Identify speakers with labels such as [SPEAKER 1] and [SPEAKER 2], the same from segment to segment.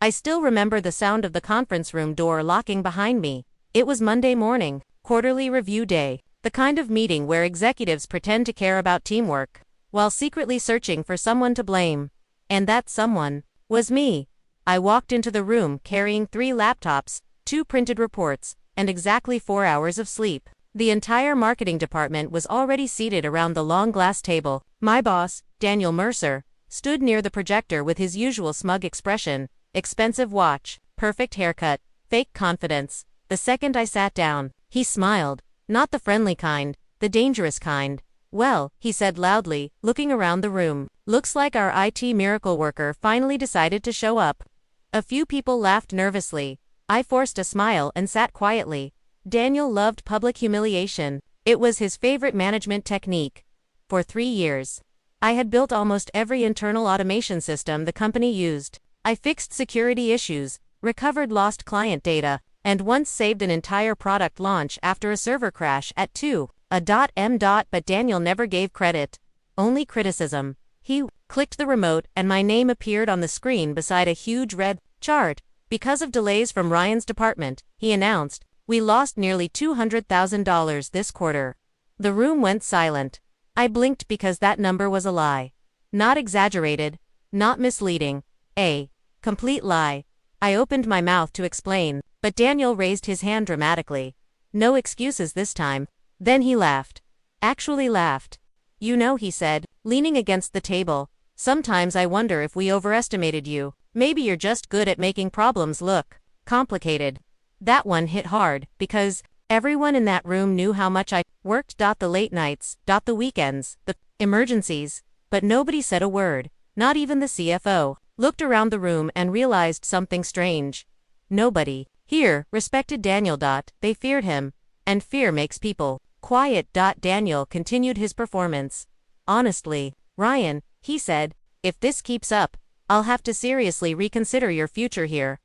[SPEAKER 1] I still remember the sound of the conference room door locking behind me. It was Monday morning, quarterly review day, the kind of meeting where executives pretend to care about teamwork, while secretly searching for someone to blame. And that someone was me. I walked into the room carrying 3 laptops, 2 printed reports, and exactly 4 hours of sleep. The entire marketing department was already seated around the long glass table. My boss, Daniel Mercer, stood near the projector with his usual smug expression, expensive watch, perfect haircut, fake confidence. The second I sat down, he smiled, not the friendly kind, the dangerous kind. "Well," he said loudly, looking around the room, "looks like our IT miracle worker finally decided to show up." A few people laughed nervously. I forced a smile and sat quietly. Daniel loved public humiliation. It was his favorite management technique. For 3 years, I had built almost every internal automation system the company used. I fixed security issues, recovered lost client data, and once saved an entire product launch after a server crash at 2:00 a.m. But Daniel never gave credit, only criticism. He clicked the remote and my name appeared on the screen beside a huge red chart. "Because of delays from Ryan's department," he announced, "we lost nearly $200,000 this quarter." The room went silent. I blinked because that number was a lie. Not exaggerated, not misleading. A complete lie. I opened my mouth to explain, but Daniel raised his hand dramatically. No excuses this time. Then he laughed. Actually laughed. "You know," he said, leaning against the table, "sometimes I wonder if we overestimated you. Maybe you're just good at making problems look complicated." That one hit hard, because everyone in that room knew how much I worked. The late nights, the weekends, the emergencies, but nobody said a word, not even the CFO. Looked around the room and realized something strange. Nobody here respected Daniel. They feared him, and fear makes people quiet. Daniel continued his performance. "Honestly, Ryan," he said, "if this keeps up, I'll have to seriously reconsider your future here."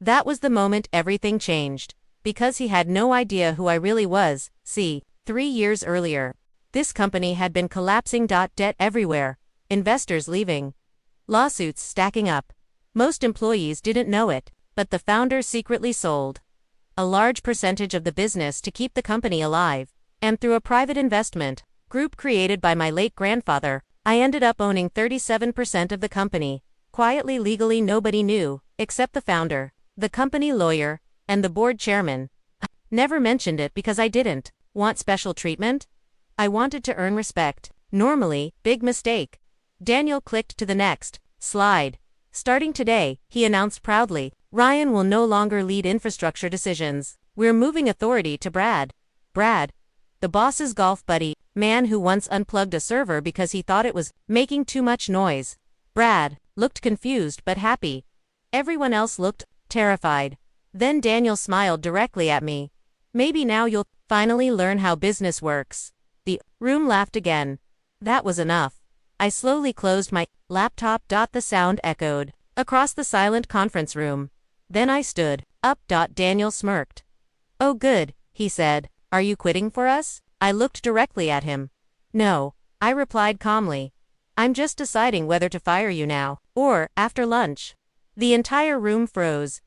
[SPEAKER 1] That was the moment everything changed, because he had no idea who I really was. 3 years earlier, this company had been collapsing. Debt everywhere, investors leaving, lawsuits stacking up. Most employees didn't know it, but the founders secretly sold a large percentage of the business to keep the company alive. And through a private investment group created by my late grandfather, I ended up owning 37% of the company. Quietly, legally, nobody knew, except the founder, the company lawyer, and the board chairman. I never mentioned it because I didn't want special treatment. I wanted to earn respect. Normally, big mistake. Daniel clicked to the next slide. "Starting today," he announced proudly, "Ryan will no longer lead infrastructure decisions. We're moving authority to Brad." Brad, the boss's golf buddy, man who once unplugged a server because he thought it was making too much noise. Brad looked confused but happy. Everyone else looked terrified. Then Daniel smiled directly at me. "Maybe now you'll finally learn how business works." The room laughed again. That was enough. I slowly closed my laptop. The sound echoed across the silent conference room. Then I stood up. Daniel smirked. "Oh good," he said. "Are you quitting for us?" I looked directly at him. "No," I replied calmly. "I'm just deciding whether to fire you now, or after lunch." The entire room froze.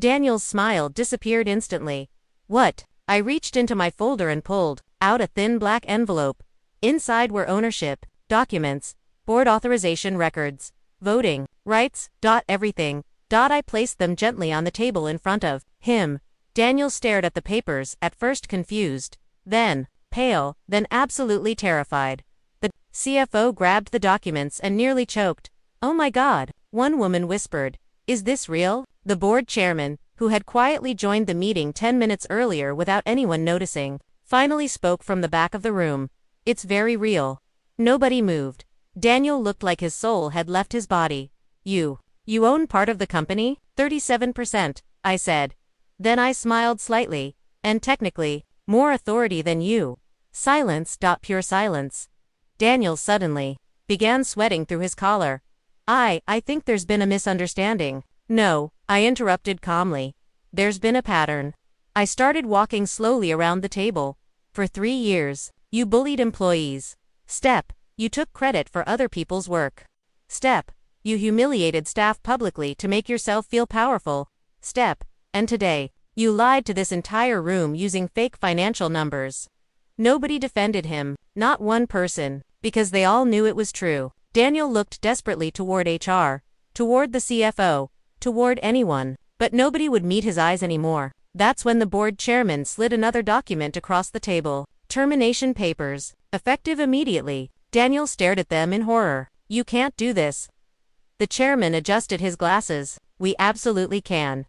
[SPEAKER 1] Daniel's smile disappeared instantly. "What?" I reached into my folder and pulled out a thin black envelope. Inside were ownership documents, board authorization records, voting rights. Everything. I placed them gently on the table in front of him. Daniel stared at the papers, at first confused, then pale, then absolutely terrified. The CFO grabbed the documents and nearly choked. "Oh my God," one woman whispered. "Is this real?" The board chairman, who had quietly joined the meeting 10 minutes earlier without anyone noticing, finally spoke from the back of the room. "It's very real." Nobody moved. Daniel looked like his soul had left his body. You own part of the company?" 37%, I said. Then I smiled slightly. "And technically, more authority than you." Silence. Pure silence. Daniel suddenly began sweating through his collar. I think there's been a misunderstanding." "No," I interrupted calmly. "There's been a pattern." I started walking slowly around the table. "For 3 years, you bullied employees. Step, you took credit for other people's work. Step, You humiliated staff publicly to make yourself feel powerful. Step. And today, you lied to this entire room using fake financial numbers. Nobody defended him, not one person, because they all knew it was true. Daniel looked desperately toward HR, toward the CFO, toward anyone, but nobody would meet his eyes anymore. That's when the board chairman slid another document across the table. Termination papers, effective immediately. Daniel stared at them in horror. You can't do this. The chairman adjusted his glasses. We absolutely can.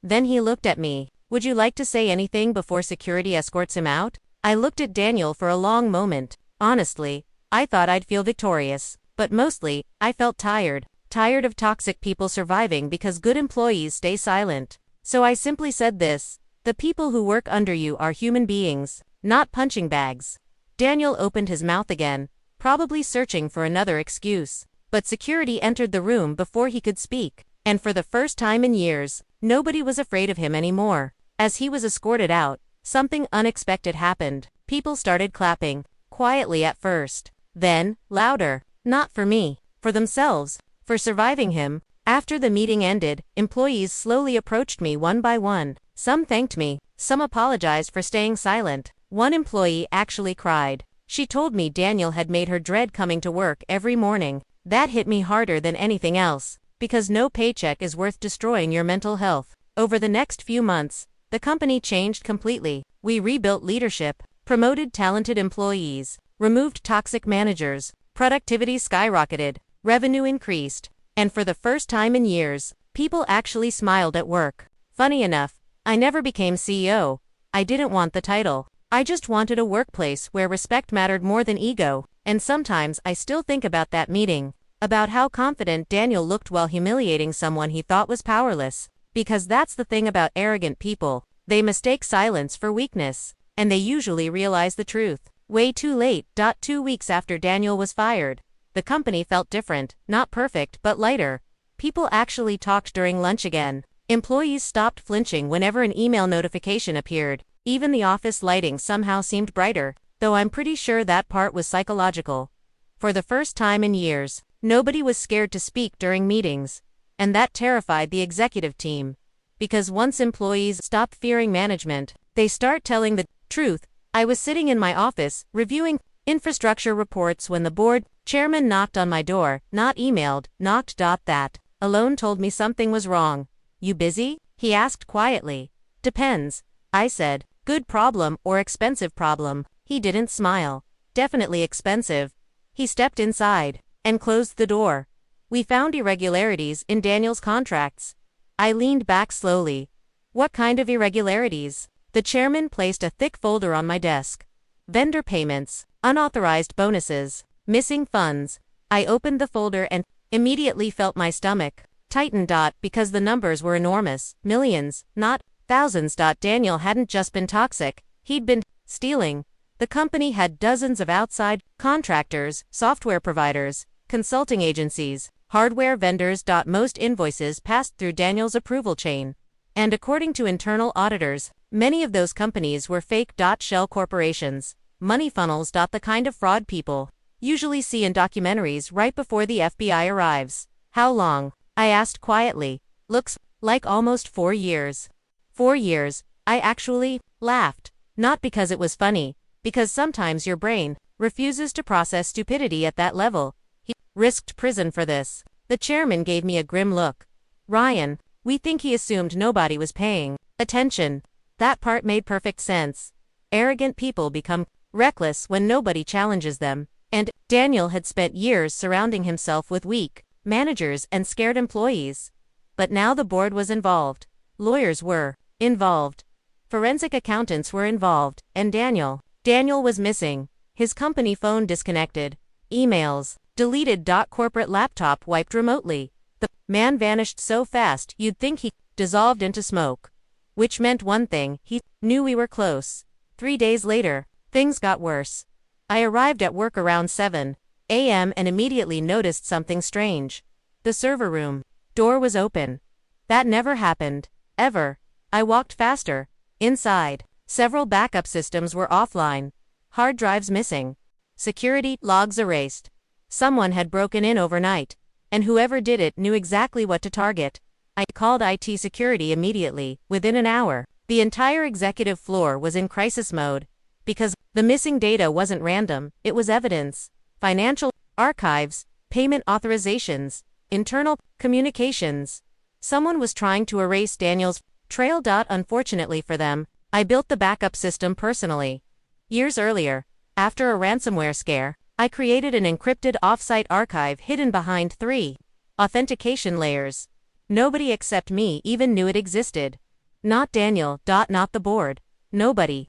[SPEAKER 1] Then he looked at me. Would you like to say anything before security escorts him out? I looked at Daniel for a long moment. Honestly, I thought I'd feel victorious, but mostly, I felt tired. Tired of toxic people surviving because good employees stay silent. So I simply said this: the people who work under you are human beings, not punching bags. Daniel opened his mouth again, probably searching for another excuse. But security entered the room before he could speak, and for the first time in years, nobody was afraid of him anymore. As he was escorted out, something unexpected happened. People started clapping, quietly at first, then, louder. Not for me, for themselves, for surviving him. After the meeting ended, employees slowly approached me one by one. Some thanked me, some apologized for staying silent. One employee actually cried. She told me Daniel had made her dread coming to work every morning. That hit me harder than anything else, because no paycheck is worth destroying your mental health. Over the next few months, the company changed completely. We rebuilt leadership, promoted talented employees, removed toxic managers, productivity skyrocketed, revenue increased, and for the first time in years, people actually smiled at work. Funny enough, I never became CEO. I didn't want the title. I just wanted a workplace where respect mattered more than ego, and sometimes I still think about that meeting, about how confident Daniel looked while humiliating someone he thought was powerless. Because that's the thing about arrogant people, they mistake silence for weakness, and they usually realize the truth way too late. 2 weeks after Daniel was fired, the company felt different, not perfect but lighter. People actually talked during lunch again. Employees stopped flinching whenever an email notification appeared. Even the office lighting somehow seemed brighter, though I'm pretty sure that part was psychological. For the first time in years, nobody was scared to speak during meetings, and that terrified the executive team. Because once employees stop fearing management, they start telling the truth. I was sitting in my office, reviewing infrastructure reports when the board chairman knocked on my door, not emailed, knocked. That alone told me something was wrong. You busy? He asked quietly. Depends, I said. Good problem or expensive problem? He didn't smile. Definitely expensive. He stepped inside and closed the door. We found irregularities in Daniel's contracts. I leaned back slowly. What kind of irregularities? The chairman placed a thick folder on my desk. Vendor payments, unauthorized bonuses, missing funds. I opened the folder and immediately felt my stomach tighten. Because the numbers were enormous, millions, not thousands. Daniel hadn't just been toxic, he'd been stealing. The company had dozens of outside contractors, software providers, consulting agencies, hardware vendors. Most invoices passed through Daniel's approval chain. And according to internal auditors, many of those companies were fake shell corporations, money funnels. The kind of fraud people usually see in documentaries right before the FBI arrives. How long? I asked quietly. Looks like almost 4 years. 4 years, I actually laughed. Not because it was funny, because sometimes your brain refuses to process stupidity at that level. He risked prison for this. The chairman gave me a grim look. Ryan, we think he assumed nobody was paying attention. That part made perfect sense. Arrogant people become reckless when nobody challenges them. And Daniel had spent years surrounding himself with weak managers and scared employees. But now the board was involved. Lawyers were involved. Forensic accountants were involved. And Daniel was missing. His company phone disconnected. Emails deleted. Corporate laptop wiped remotely. The man vanished so fast you'd think he dissolved into smoke. Which meant one thing, he knew we were close. 3 days later, things got worse. I arrived at work around 7 a.m. and immediately noticed something strange. The server room door was open. That never happened. Ever. I walked faster. Inside, several backup systems were offline. Hard drives missing. Security logs erased. Someone had broken in overnight. and whoever did it knew exactly what to target. I called IT security immediately. Within an hour, the entire executive floor was in crisis mode. Because the missing data wasn't random, it was evidence. Financial archives, payment authorizations, internal communications. Someone was trying to erase Daniel's trail. Unfortunately for them, I built the backup system personally. Years earlier, after a ransomware scare, I created an encrypted offsite archive hidden behind 3 authentication layers. Nobody except me even knew it existed. Not Daniel. Not the board. Nobody.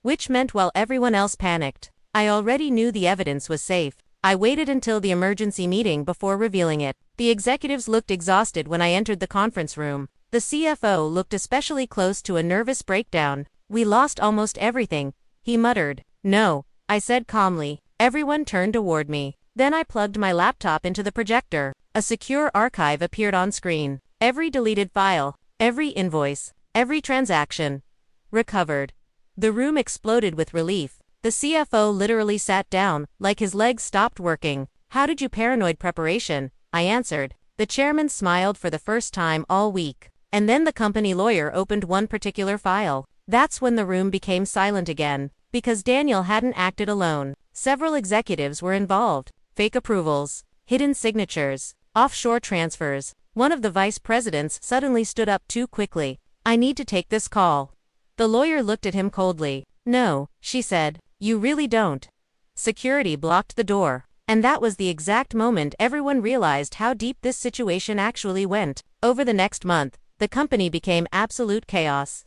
[SPEAKER 1] Which meant while everyone else panicked, I already knew the evidence was safe. I waited until the emergency meeting before revealing it. The executives looked exhausted when I entered the conference room. The CFO looked especially close to a nervous breakdown. "We lost almost everything," he muttered. "No," I said calmly. Everyone turned toward me. Then I plugged my laptop into the projector. A secure archive appeared on screen. Every deleted file, every invoice, every transaction. Recovered. The room exploded with relief. The CFO literally sat down, like his legs stopped working. "How did you paranoid preparation?" I answered. The chairman smiled for the first time all week. And then the company lawyer opened one particular file. That's when the room became silent again. Because Daniel hadn't acted alone. Several executives were involved. Fake approvals, hidden signatures, offshore transfers. One of the vice presidents suddenly stood up too quickly. "I need to take this call." The lawyer looked at him coldly. "No," she said, "you really don't." Security blocked the door. And that was the exact moment everyone realized how deep this situation actually went. Over the next month, the company became absolute chaos.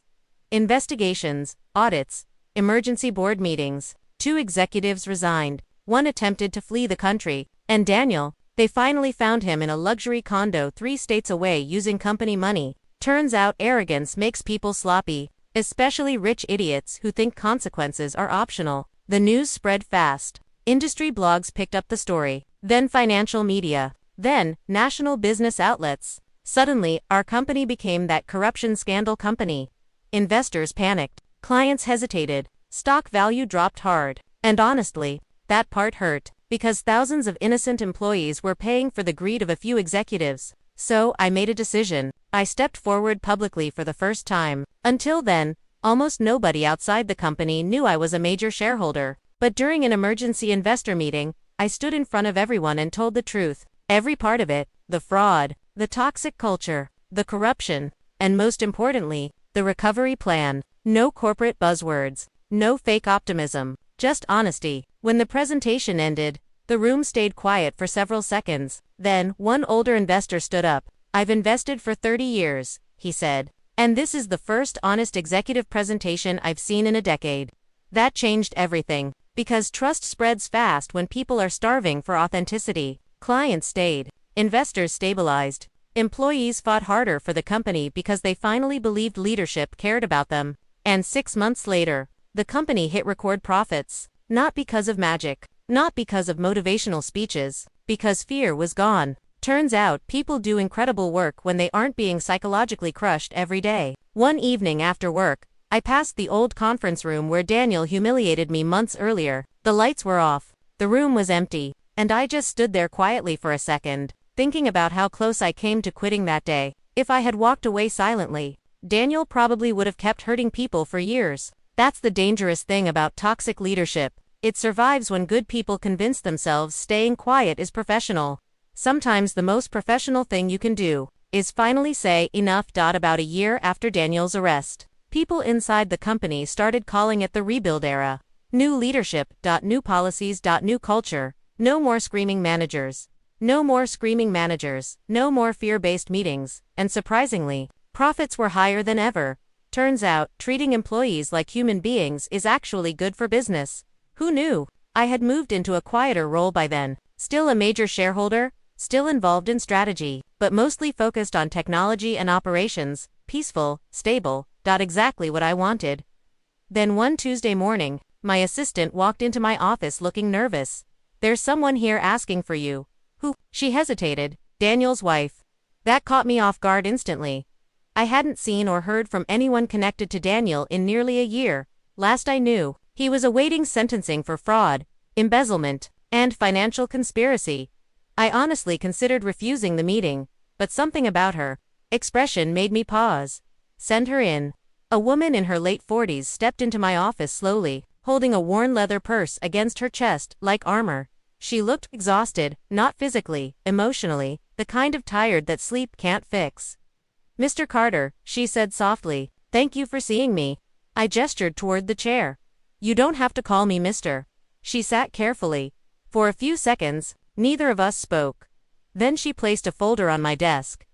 [SPEAKER 1] Investigations, audits, emergency board meetings. 2 executives resigned. 1 attempted to flee the country. And Daniel, they finally found him in a luxury condo 3 states away using company money. Turns out arrogance makes people sloppy, especially rich idiots who think consequences are optional. The news spread fast. Industry blogs picked up the story. Then financial media. Then national business outlets. Suddenly, our company became that corruption scandal company. Investors panicked. Clients hesitated. Stock value dropped hard. And honestly, that part hurt, because thousands of innocent employees were paying for the greed of a few executives. So, I made a decision. I stepped forward publicly for the first time. Until then, almost nobody outside the company knew I was a major shareholder. But during an emergency investor meeting, I stood in front of everyone and told the truth. Every part of it, the fraud, the toxic culture, the corruption, and most importantly, the recovery plan. No corporate buzzwords. No fake optimism. Just honesty. When the presentation ended, the room stayed quiet for several seconds. Then, one older investor stood up. "I've invested for 30 years, he said. "And this is the first honest executive presentation I've seen in a decade." That changed everything. Because trust spreads fast when people are starving for authenticity. Clients stayed. Investors stabilized. Employees fought harder for the company because they finally believed leadership cared about them. And 6 months later, the company hit record profits. Not because of magic. Not because of motivational speeches. Because fear was gone. Turns out, people do incredible work when they aren't being psychologically crushed every day. One evening after work, I passed the old conference room where Daniel humiliated me months earlier. The lights were off. The room was empty. And I just stood there quietly for a second, thinking about how close I came to quitting that day. If I had walked away silently, Daniel probably would have kept hurting people for years. That's the dangerous thing about toxic leadership. It survives when good people convince themselves staying quiet is professional. Sometimes the most professional thing you can do is finally say enough. About a year after Daniel's arrest, people inside the company started calling it the rebuild era. New leadership. New policies. New culture. No more screaming managers. No more screaming managers. No more fear-based meetings. And surprisingly, profits were higher than ever. Turns out, treating employees like human beings is actually good for business. Who knew? I had moved into a quieter role by then. Still a major shareholder, still involved in strategy, but mostly focused on technology and operations. Peaceful, stable. Exactly what I wanted. Then one Tuesday morning, my assistant walked into my office looking nervous. "There's someone here asking for you." "Who?" She hesitated. "Daniel's wife." That caught me off guard instantly. I hadn't seen or heard from anyone connected to Daniel in nearly a year. Last I knew, he was awaiting sentencing for fraud, embezzlement, and financial conspiracy. I honestly considered refusing the meeting, but something about her expression made me pause. Send her in. A woman in her late 40s stepped into my office slowly, holding a worn leather purse against her chest like armor. She looked exhausted, not physically, emotionally, the kind of tired that sleep can't fix. "Mr. Carter," she said softly, "thank you for seeing me." I gestured toward the chair. "You don't have to call me Mr." She sat carefully. For a few seconds, neither of us spoke. Then she placed a folder on my desk.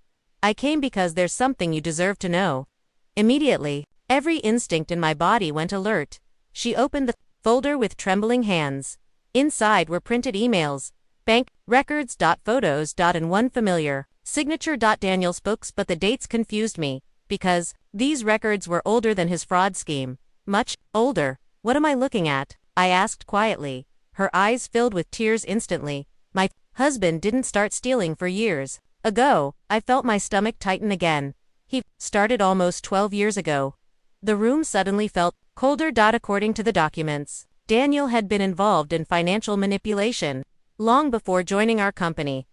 [SPEAKER 1] "I came because there's something you deserve to know." Immediately, every instinct in my body went alert. She opened the folder with trembling hands. Inside were printed emails, bank records, photos, and one familiar signature. Daniel spoke, but the dates confused me, because these records were older than his fraud scheme. Much older. "What am I looking at?" I asked quietly. Her eyes filled with tears instantly. "My husband didn't start stealing for years ago." I felt my stomach tighten again. "He started almost 12 years ago." The room suddenly felt colder. According to the documents, Daniel had been involved in financial manipulation long before joining our company.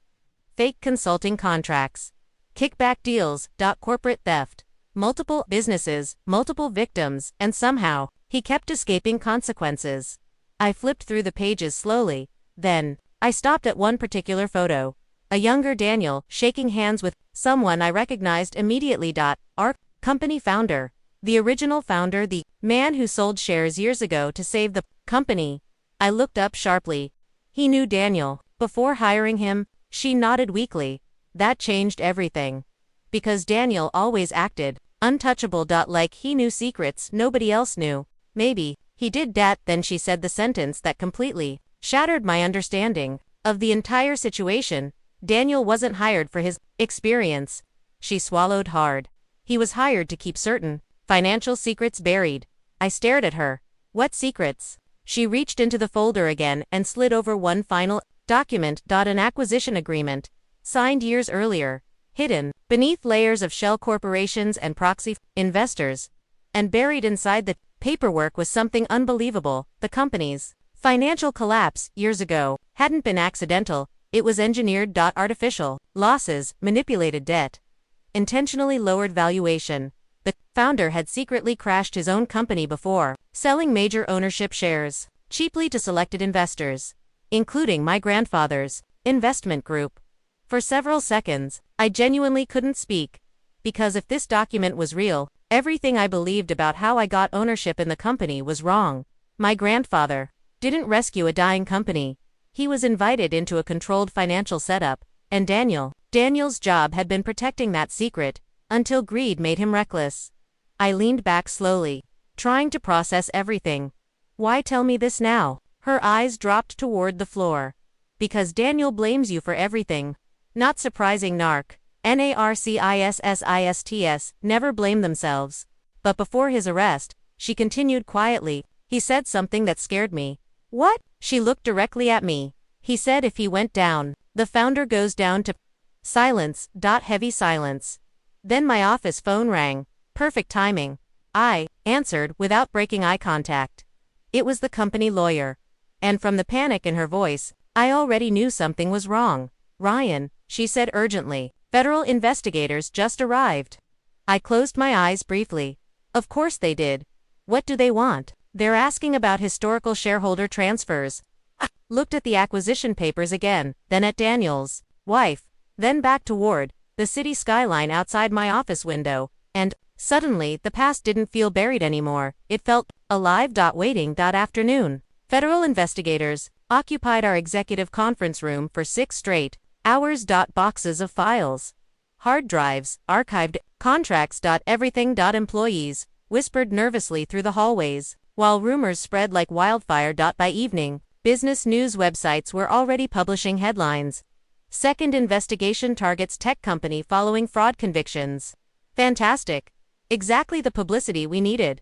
[SPEAKER 1] Fake consulting contracts, kickback deals, corporate theft, multiple businesses, multiple victims, and somehow, he kept escaping consequences. I flipped through the pages slowly. Then, I stopped at one particular photo. A younger Daniel, shaking hands with someone I recognized immediately. Our company founder. The original founder, the man who sold shares years ago to save the company. I looked up sharply. He knew Daniel. Before hiring him, she nodded weakly. That changed everything. Because Daniel always acted untouchable. Like he knew secrets nobody else knew. "Maybe he did that." Then she said the sentence that completely shattered my understanding of the entire situation. "Daniel wasn't hired for his experience." She swallowed hard. "He was hired to keep certain financial secrets buried." I stared at her. "What secrets?" She reached into the folder again and slid over one final document. An acquisition agreement, signed years earlier, hidden beneath layers of shell corporations and proxy investors. And buried inside the paperwork was something unbelievable. The company's financial collapse years ago hadn't been accidental, it was engineered. Artificial losses, manipulated debt, intentionally lowered valuation. The founder had secretly crashed his own company before, selling major ownership shares cheaply to selected investors, including my grandfather's investment group. For several seconds, I genuinely couldn't speak. Because if this document was real, everything I believed about how I got ownership in the company was wrong. My grandfather didn't rescue a dying company. He was invited into a controlled financial setup, and Daniel's job had been protecting that secret, until greed made him reckless. I leaned back slowly, trying to process everything. "Why tell me this now?" Her eyes dropped toward the floor. "Because Daniel blames you for everything." Not surprising. Narcissists never blame themselves. But before his arrest, she continued quietly, he said something that scared me. "What?" She looked directly at me. "He said if he went down, the founder goes down to..." Silence. Heavy silence. Then my office phone rang. Perfect timing. I answered without breaking eye contact. It was the company lawyer. And from the panic in her voice, I already knew something was wrong. "Ryan," she said urgently, "federal investigators just arrived." I closed my eyes briefly. Of course they did. What do they want? They're asking about historical shareholder transfers. I looked at the acquisition papers again, then at Daniel's wife, then back toward the city skyline outside my office window, and suddenly the past didn't feel buried anymore. It felt alive. Waiting. Afternoon. Federal investigators occupied our executive conference room for 6 straight hours. Boxes of files, hard drives, archived contracts. Everything. Employees whispered nervously through the hallways, while rumors spread like wildfire. By evening, business news websites were already publishing headlines. Second investigation targets tech company following fraud convictions. Fantastic. Exactly the publicity we needed.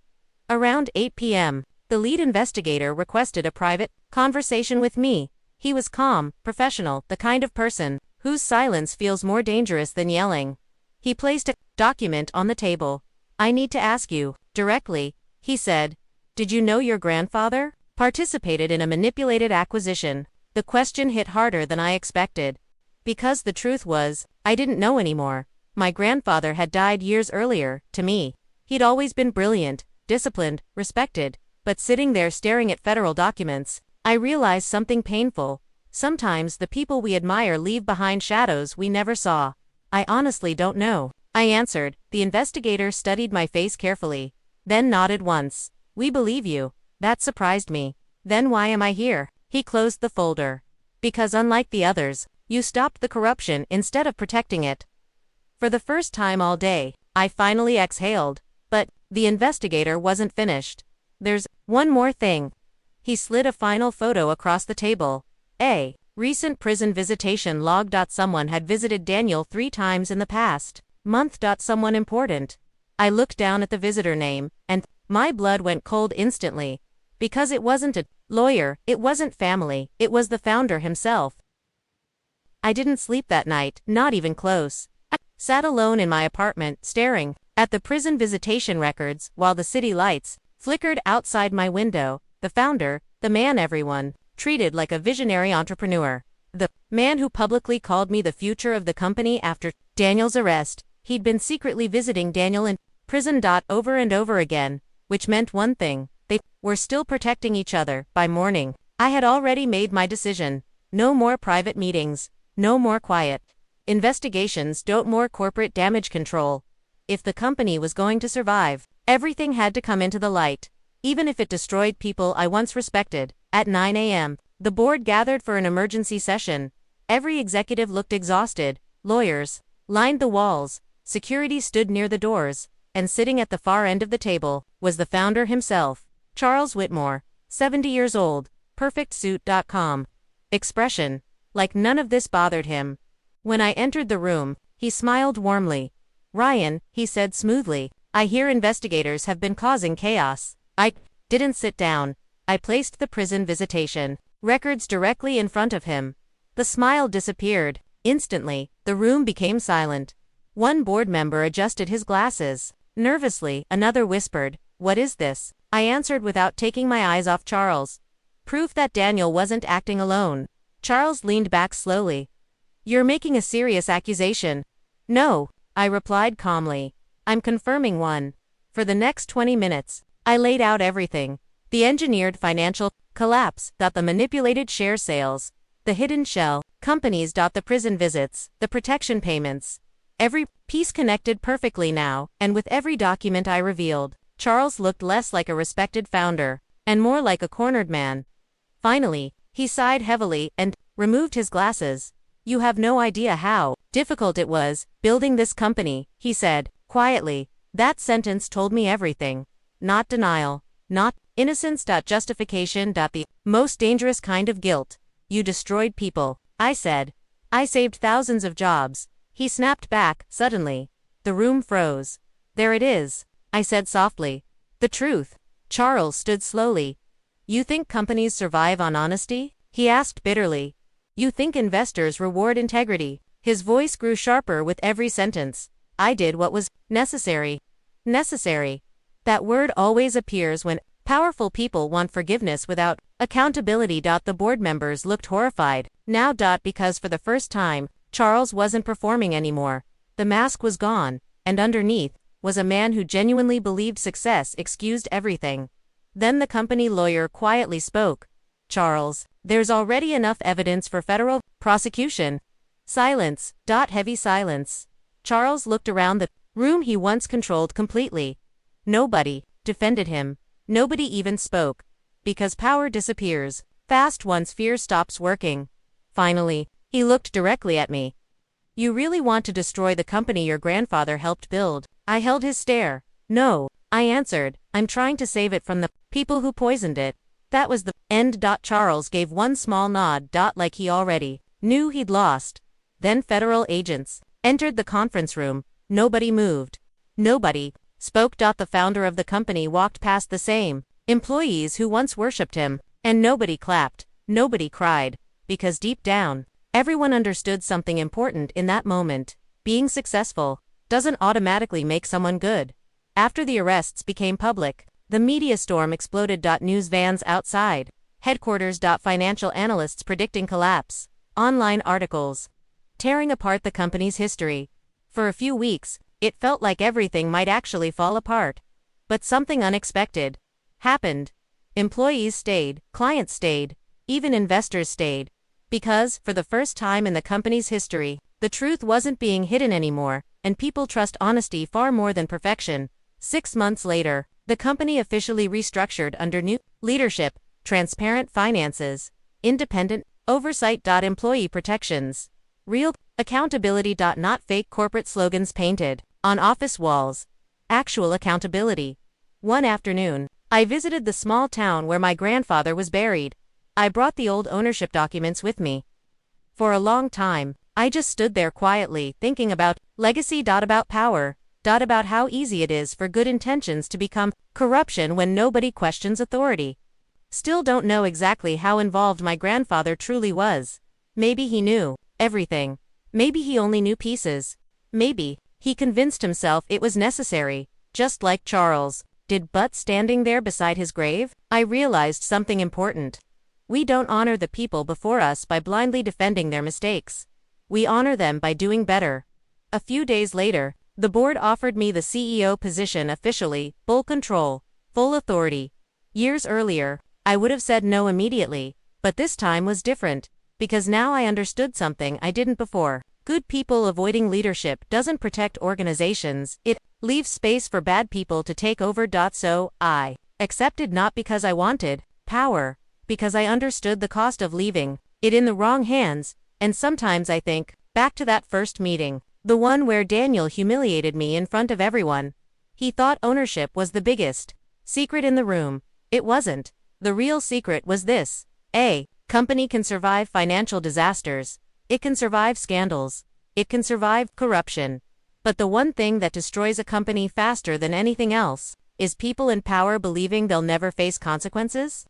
[SPEAKER 1] Around 8 p.m., the lead investigator requested a private conversation with me. He was calm, professional, the kind of person whose silence feels more dangerous than yelling. He placed a document on the table. "I need to ask you, directly," he said. "Did you know your grandfather participated in a manipulated acquisition?" The question hit harder than I expected. Because the truth was, I didn't know anymore. My grandfather had died years earlier. To me, he'd always been brilliant, disciplined, respected, but sitting there staring at federal documents, I realized something painful. Sometimes the people we admire leave behind shadows we never saw. I honestly don't know, I answered. The investigator studied my face carefully, then nodded once. We believe you. That surprised me. Then why am I here? He closed the folder. Because unlike the others, you stopped the corruption instead of protecting it. For the first time all day, I finally exhaled. But the investigator wasn't finished. There's one more thing. He slid a final photo across the table. A recent prison visitation log. Someone had visited Daniel 3 times in the past month. Someone important. I looked down at the visitor name, and my blood went cold instantly. Because it wasn't a lawyer, it wasn't family, it was the founder himself. I didn't sleep that night, not even close. I sat alone in my apartment, staring at the prison visitation records, while the city lights flickered outside my window. The founder, the man everyone treated like a visionary entrepreneur. The man who publicly called me the future of the company after Daniel's arrest. He'd been secretly visiting Daniel in prison. Over and over again, which meant one thing. They were still protecting each other. By morning, I had already made my decision. No more private meetings. No more quiet investigations. No more corporate damage control. If the company was going to survive, everything had to come into the light. Even if it destroyed people I once respected. At 9 a.m., the board gathered for an emergency session. Every executive looked exhausted. Lawyers lined the walls. Security stood near the doors. And sitting at the far end of the table was the founder himself, Charles Whitmore, 70 years old, perfect suit. Calm expression, like none of this bothered him. When I entered the room, he smiled warmly. Ryan, he said smoothly, I hear investigators have been causing chaos. I didn't sit down. I placed the prison visitation records directly in front of him. The smile disappeared. Instantly, the room became silent. One board member adjusted his glasses. Nervously, another whispered, "What is this?" I answered without taking my eyes off Charles. Proof that Daniel wasn't acting alone. Charles leaned back slowly. "You're making a serious accusation." "No," I replied calmly. "I'm confirming one." For the next 20 minutes, I laid out everything. The engineered financial collapse, the manipulated share sales, the hidden shell companies, the prison visits, the protection payments. Every piece connected perfectly now, and with every document I revealed, Charles looked less like a respected founder, and more like a cornered man. Finally, he sighed heavily and removed his glasses. "You have no idea how difficult it was building this company," he said, quietly. That sentence told me everything. Not denial, not innocence. Justification. The most dangerous kind of guilt. "You destroyed people," I said. "I saved thousands of jobs." He snapped back, suddenly. The room froze. "There it is," I said softly. "The truth." Charles stood slowly. "You think companies survive on honesty?" he asked bitterly. "You think investors reward integrity?" His voice grew sharper with every sentence. "I did what was necessary." Necessary. That word always appears when powerful people want forgiveness without accountability. The board members looked horrified. Now. Because for the first time, Charles wasn't performing anymore. The mask was gone, and underneath was a man who genuinely believed success excused everything. Then the company lawyer quietly spoke. "Charles, there's already enough evidence for federal prosecution." Silence. Heavy silence. Charles looked around the room he once controlled completely. Nobody defended him. Nobody even spoke. Because power disappears fast once fear stops working. Finally, he looked directly at me. "You really want to destroy the company your grandfather helped build?" I held his stare. "No," I answered. "I'm trying to save it from the people who poisoned it." That was the end. Charles gave one small nod. Like he already knew he'd lost. Then federal agents entered the conference room. Nobody moved. Nobody spoke. The founder of the company walked past the same employees who once worshipped him, and nobody clapped. Nobody cried. Because deep down, everyone understood something important in that moment. Being successful doesn't automatically make someone good. After the arrests became public, the media storm exploded. News vans outside headquarters. Financial analysts predicting collapse. Online articles. tearing apart the company's history. For a few weeks, it felt like everything might actually fall apart. But something unexpected happened. Employees stayed, clients stayed, even investors stayed. Because, for the first time in the company's history, the truth wasn't being hidden anymore, and people trust honesty far more than perfection. 6 months later, the company officially restructured under new leadership, transparent finances, independent oversight. Employee protections, real accountability. Not fake corporate slogans painted on office walls. Actual accountability. One afternoon, I visited the small town where my grandfather was buried. I brought the old ownership documents with me. For a long time, I just stood there quietly, thinking about legacy. About power. About how easy it is for good intentions to become corruption when nobody questions authority. Still don't know exactly how involved my grandfather truly was. Maybe he knew everything. Maybe he only knew pieces. Maybe he convinced himself it was necessary, just like Charles did. But standing there beside his grave, I realized something important. We don't honor the people before us by blindly defending their mistakes. We honor them by doing better. A few days later, the board offered me the CEO position officially, full control, full authority. Years earlier, I would have said no immediately, but this time was different, because now I understood something I didn't before. Good people avoiding leadership doesn't protect organizations, it leaves space for bad people to take over. So, I accepted, not because I wanted power, because I understood the cost of leaving it in the wrong hands. And sometimes I think back to that first meeting, the one where Daniel humiliated me in front of everyone. He thought ownership was the biggest secret in the room. It wasn't. The real secret was this: a company can survive financial disasters, it can survive scandals, it can survive corruption. But the one thing that destroys a company faster than anything else is people in power believing they'll never face consequences.